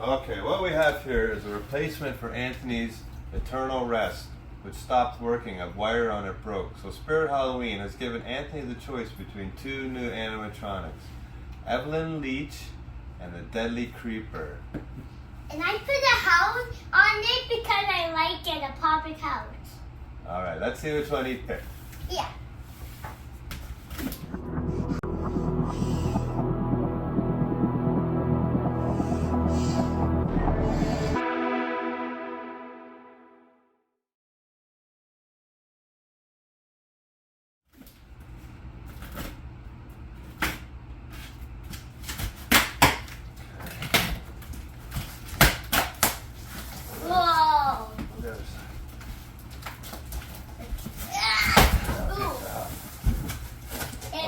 Okay, what we have here is a replacement for Anthony's Eternal Rest, which stopped working. A wire on it broke. So Spirit Halloween has given Anthony the choice between two new animatronics, Evelyn Leach and the Deadly Creeper. And I put a house on it because I like it, a public house. Alright, let's see which one he picked. Yeah. Whoa. On the other side.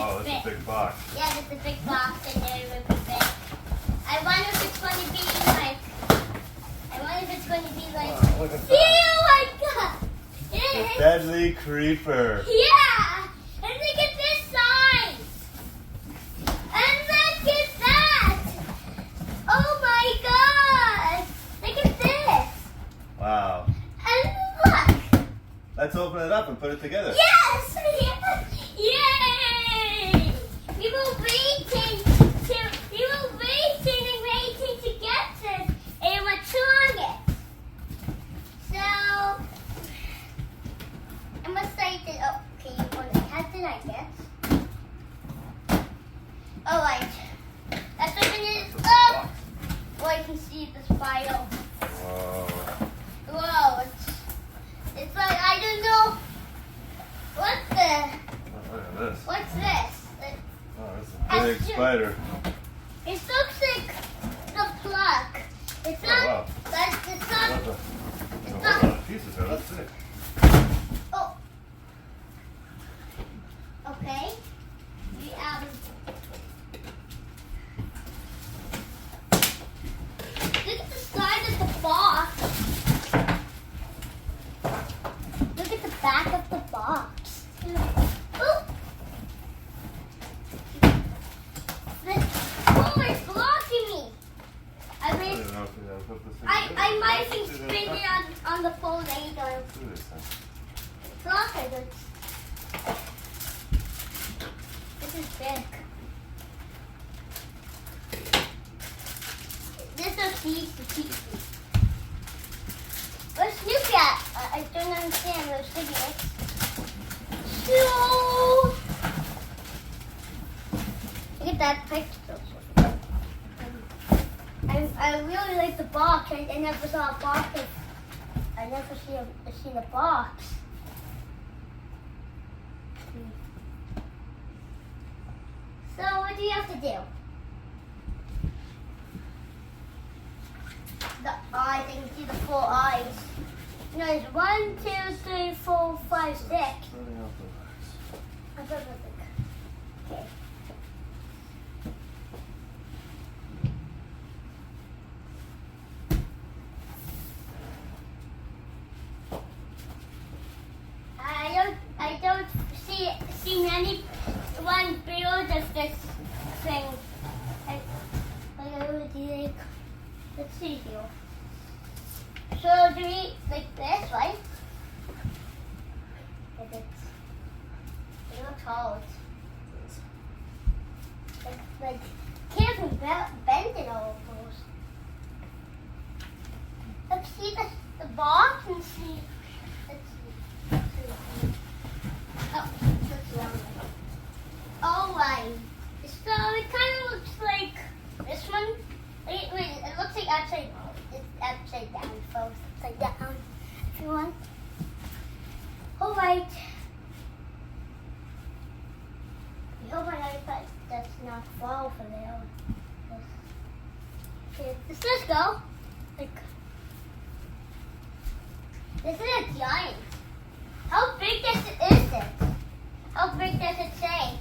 Oh, that's a big box. Yeah, that's a big box and they're really big. I wonder if it's going to be like. Wow, look at See, that. oh my god! The Deadly Creeper. Yeah! And look at this size! And look at that! Oh my god! Look at this! Wow. And look! Let's open it up and put it together. Yes! Yay! We were waiting and waiting to get this animatronic. So I'm excited. Oh, okay, you want to test it, I guess. Alright. Let's open it up. Oh, I can see the spiral. Whoa. Whoa, it's like I don't know Oh, look at this. what's this? Oh, that's a big spider. It looks like the plug. It's Oh, not. wow. It's not. What the? It's A not. whole lot of pieces there. Let's see. Oh. Okay. We Look at the side of the box. Look at the back of the box. Oh. Oh, it's blocking me. I don't know if you have to put this in. I might think spin it on the pole later. Let's do this then. It's not good. This is big. This is easy. Where's Snoopy at? I don't understand where's Snoopy at. So, look at that picture. I really like the box. I never saw a box. I never seen a box. So what do you have to do? The eye, I can see the 4 eyes. No, there's 1, 2, 3, 4, 5, 6. Starting off the box. Okay. I don't see many one build of this thing. Let's see here. So do we like this, right? It looks hard. Like can't bend it almost. Let's see the box and see. Let's see. Oh, that's wrong. Alright. So it kind of looks like this one. Wait, it looks like it's upside down, folks. Upside down, if you want. Alright. I hope my iPad does not fall for there. Okay, let's just go. Like, this is a giant. How big is it? How big does it say?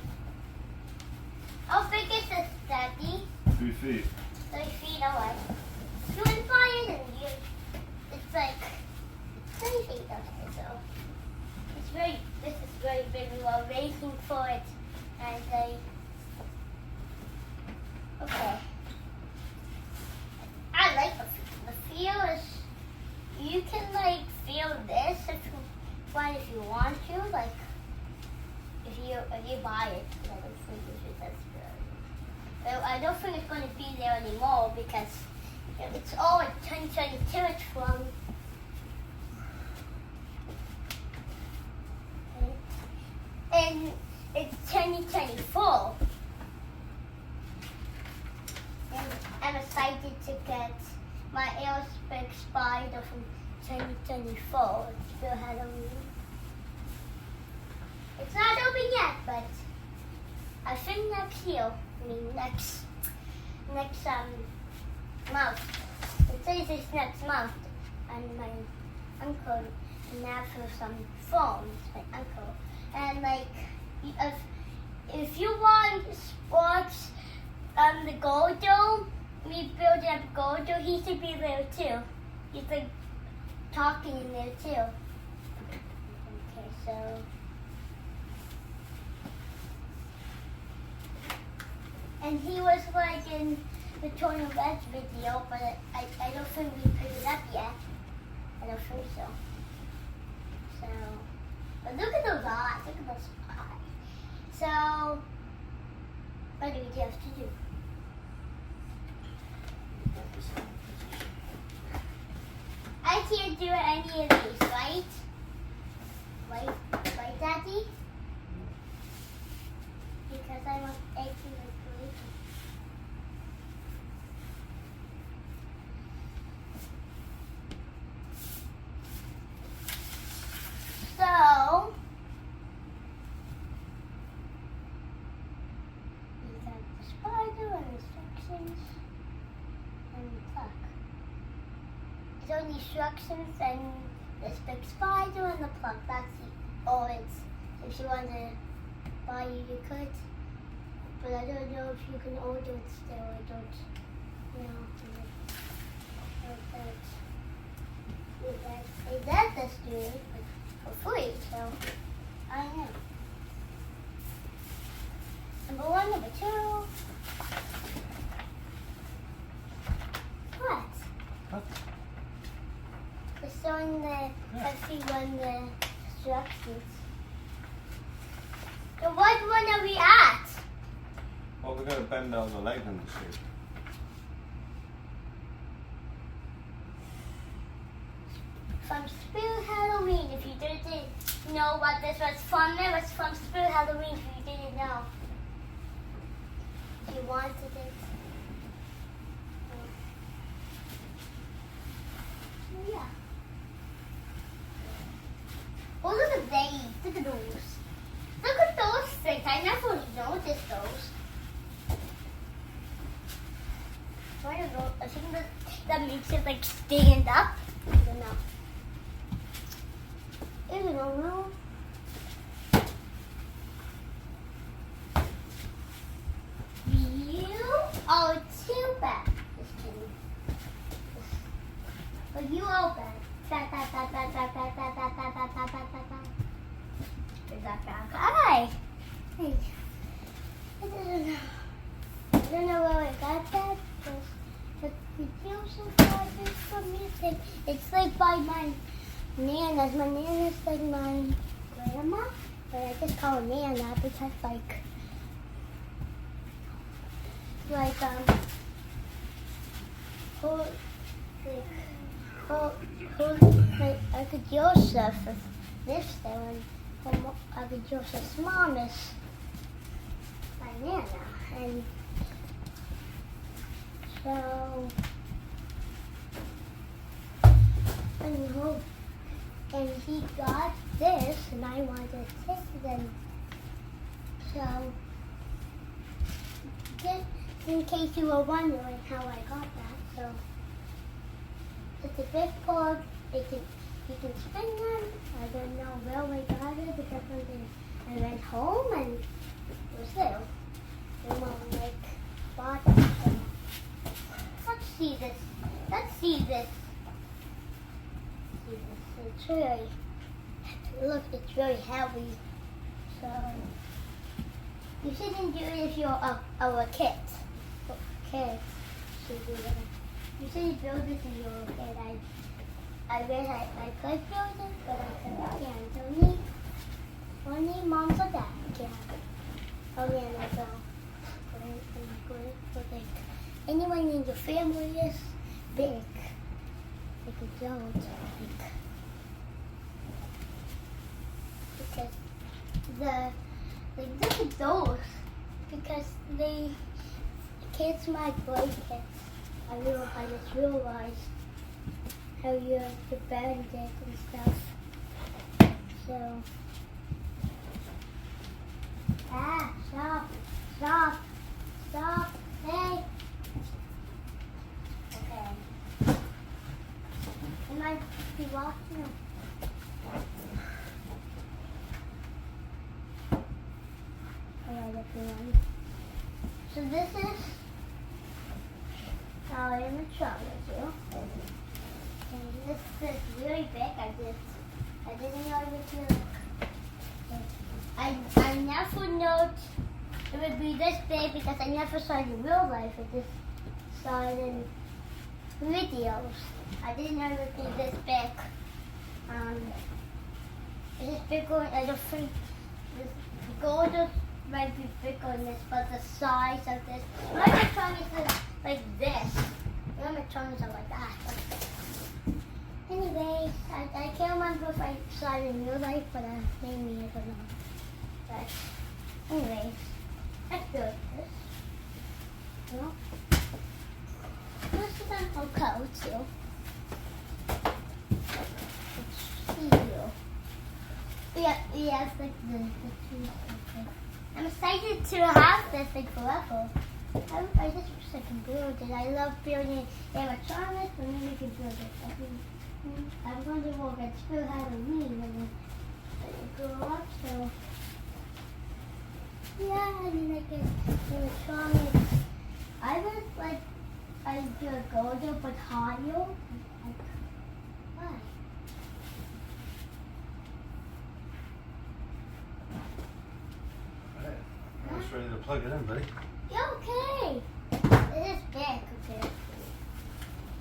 How big is this, Daddy? 3 feet. 3 feet away. You can fly it and it's like 3 feet away, so this is very big. We are racing for it. And okay. I like the feel is you can like feel this if you want to, like if you buy it. I don't think that's good. I don't think it's going to be there anymore because it's all in 2022. It's from. And it's 2024. And I'm excited to get my Aerospace Spider from 2024. It's still Halloween. It's not open yet, but I think next year, next month. It says it's next month. And my uncle for some phones, my uncle. And like, if you want sports, the Goldo, we build up Goldo, he should be there too. He's like talking in there too. Okay, so. And he was like in the Total Red video, but I don't think we picked it up yet. I don't think so. So. But look at those eyes. Look at those eyes. So, what do we have to do? I can't do any of these, right? Right, Daddy? Because I want 18 or 3. So, we got the spider and instructions and the clock. It's only instructions and this big spider and the plug. That's all it's. If you want to buy it, you could. But I don't know if you can order it still. I don't know. They let us do it for free, so I don't know. Number 1, number 2. What? It's showing the instructions. So what one are we at? Well, we're going to bend down the leg in the shape. From Spirit Halloween, if you didn't know what this was from, it was from Spirit Halloween if you didn't know. If you wanted it. Oh, yeah. Oh, look at these. Look at those. Look at those things. I never noticed those. I don't know. I think that makes it like stand up. I don't know. I don't know. You are too bad. Just kidding. But you are bad. Is that bad? Hi. Hey. I don't know where I got that. But the Joseph got this from music. It's like by my Nana's. My Nana's like my grandma. But I just call her Nana because like Uncle Joseph lives there, and Uncle Joseph's mom is my Nana, and so and he got this, and I wanted to take them. So just in case you were wondering how I got that, so it's a big cord. You can spin them. I don't know where we got it because I went home and it was there. And Mom bought it. So let's see this. Let's see this. It's really, look, it's very heavy. So you shouldn't do it if you're a kid. Kids should do that. You said you build this in your head. I guess I could build it, but I can't. Only moms or dad can. Oh yeah, that's all. But like, anyone in your family is big. Like a don't. Because look at those. Because they kids my blankets. I just realized how you have to bend it and stuff. So, stop, hey. Okay. I might be walking. Alright, everyone. So this is our animatronic. And this is really big. I didn't know it would be. I never knew it would be this big because I never saw it in real life. I just saw it in videos. I didn't know it would be this big. It's bigger. I don't think this gold might be bigger than this, but the size of this. My animatronics is like this. My animatronics are like that. Anyway, I can't remember if I saw it in real life, but maybe I don't know. But anyways, let's build this. Well, this is on Coco too. Let's see you. We have like the two. I'm excited to have this like forever. I just wish I can build it. I love building animatronics, but maybe we can build it. I'm going to work at spirithalloween when I grow up, so yeah, I mean I get animatronics. I was like, I do a golden but higher. Why? Alright, almost ready to plug it in, buddy. Yeah, okay. It is big, okay.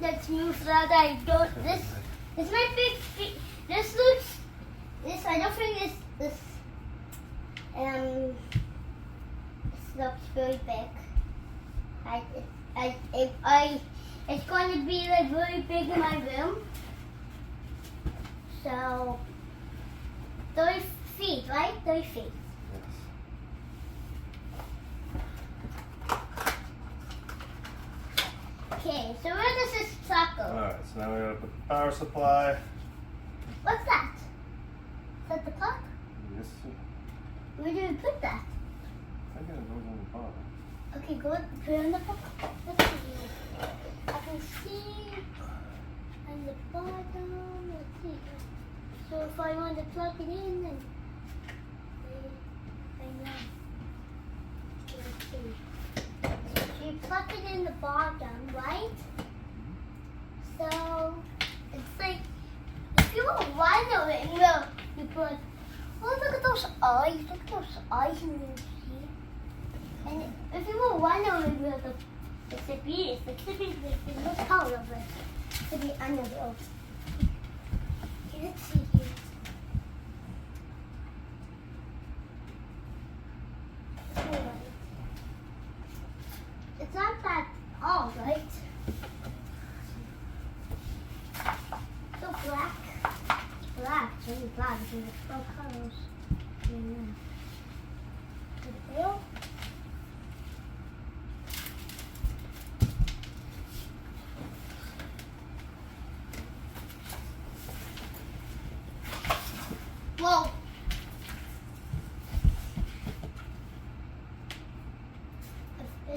Let's move so that I don't. This might be. This looks. This I don't think this looks very big. It's going to be like really big in my room. So 30 feet, right? 30 feet. Okay, so where does this plug go? Alright, so now we're going to put the power supply. What's that? Is that the plug? Yes, sir. Where do we put that? I think it goes on the bottom. Okay, go put it on the plug. Let's see. I can see on the bottom. Let's see. So if I want to plug it in, then I know. Let's see. You plug it in the bottom, right? So it's like if you were wondering, you put. Oh, look at those eyes! Look at those eyes in the sea. And if you were wondering where the sippy is, the sippy is the most color of it. To be under the ocean. Okay, let's see here. It's not that all, right? So black. It's black. It's really black. It's in the 12 colors. The tail. Whoa.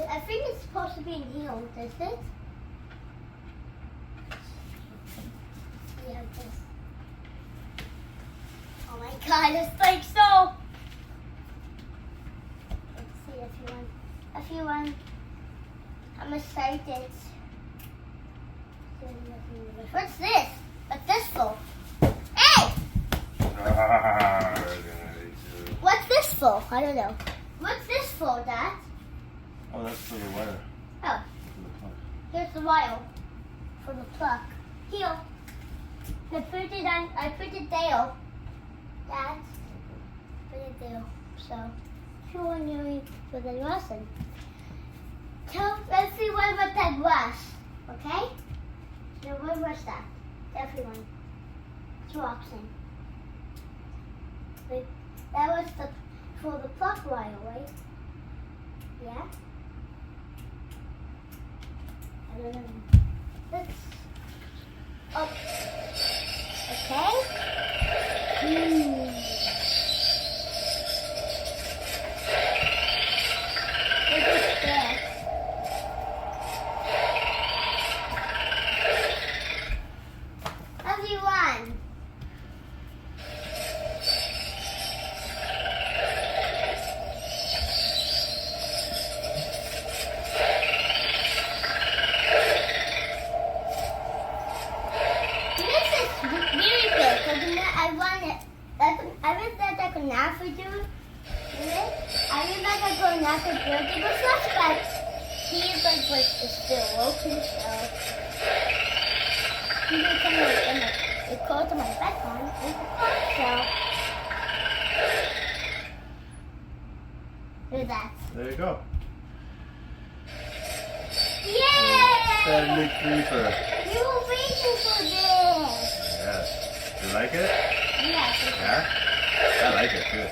I think it's supposed to be neon, is it? Yeah, it is. Oh my god, it's like so. Let's see if you want. I'm excited. What's this? What's this for? Hey! What's this for? I don't know. What's this for, Dad? Oh, that's for the wire. Oh, For the plug. here's the wire. for the pluck. Here. I put it on. I put it there. That's put it there. So, sure, you for the lesson. Tell everyone what that was. Okay? So what was that? Everyone. It's Roxanne. That was for the pluck wire, right? Yeah? I don't know. Let's up. Okay? What is this? Everyone. I read that I could not do it. I remember going after birthday was last, but he's like is still open, so he didn't come in the close to my bedtime. So do that. There you go. Yay! Deadly creeper. You were waiting for this. Yes. You like it? Yes. Yeah? I like it too.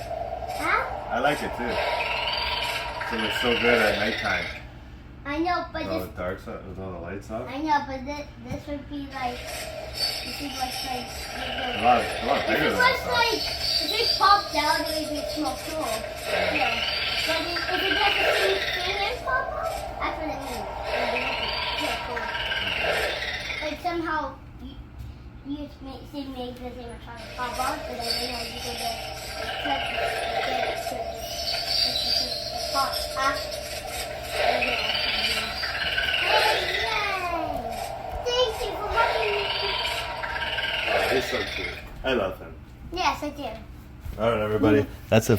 Huh? I like it too. It looks so good at nighttime. I know, but With all this. the dark stuff, with all the lights off. I know, but this would be like. This is what's like. A lot bigger This than is I what's thought. like. If it popped out, it would be small cool. Yeah. But if it does the same thing and pop out, that's what it means. Yeah, cool. Like somehow you see make the animatronic pop out, but I don't know you can get pop out. He's so cute. I love him. Yes, I do. All right, everybody. That's a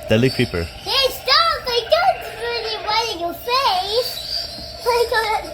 deadly creeper. Hey, stop! I don't really right in your face. Like